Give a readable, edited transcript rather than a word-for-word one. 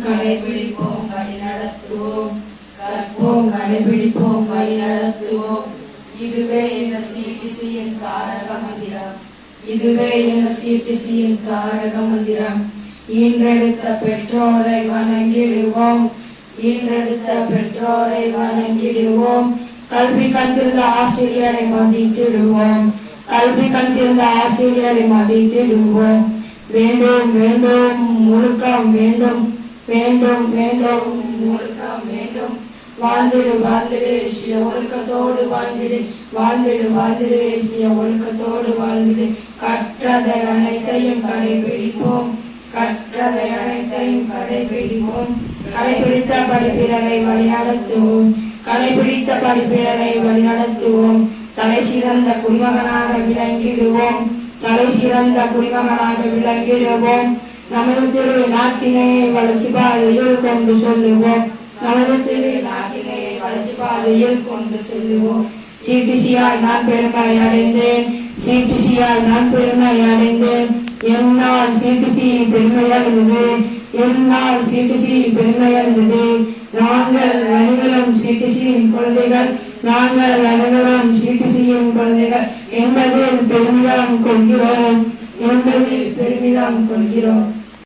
கடைபிடிப்போம் வழி நடத்துவோம். கற்போம் கடைபிடிப்போம் வழி நடத்துவோம். இதுவே எங்க சிடிசியின் தாரக மந்திரம். இதுவே எங்க சிடிசியின் தாரக மந்திரம். ஈன்றெடுத்த பெற்றோரை வணங்கிடுவோம். ஈன்றெடுத்த பெற்றோரை வணங்கிடுவோம். கல்வி கற்றிருந்த ஆசிரியரை மதித்திடுவோம். கல்வி கற்றிருந்த ஆசிரியரை மதித்திடுவோம். வேண்டும் வேண்டும் ஒழுக்கம் வேண்டும். வேண்டும் வேண்டும் ஒழுக்கம் வேண்டும். வாழ்ந்திடு வாழ்ந்திடு சில ஒழுக்கத்தோடு வாழ்ந்திடு. வாழ்ந்திடு வாழ்ந்திடு சில ஒழுக்கத்தோடு வாழ்ந்திடு. கற்றதை அனைத்தையும் கடைபிடிப்போம். கற்றதை அனைத்தையும் கடைபிடிப்போம். கடைபிடித்த படிப்பினரை வழிநடத்துவோம். கடைபிடித்த படிப்பினரை வழிநடத்துவோம். தலை சிறந்த குடிமகனாக விளங்கிடுவோம். தலை சிறந்த குடிமகனாக விளங்கிடுவோம். நமது திரு நாட்டினை வளர்ச்சி பாதையில் கொண்டு சொல்லுவோம். நமது திரு நாட்டினை வளர்ச்சி பாதையில் கொண்டு செல்லுவோம். சிடிசியாய் நான் பெருமை அடைந்தேன். சிடிசியாய் நான் பெருமை அடைந்தேன். என்னால் சிடிசி பெருமையடைந்தது. என்னால் சிடிசி பெருமையடைந்தது. நாங்கள் அனைவரும் சிடிசியின் குழந்தைகள். நாங்கள் அனைவரும் சிடிசியின் குழந்தைகள் என்பதில் பெருமிதம் கொள்கிறோம். என்பதில் பெருமிதம் கொள்கிறோம்.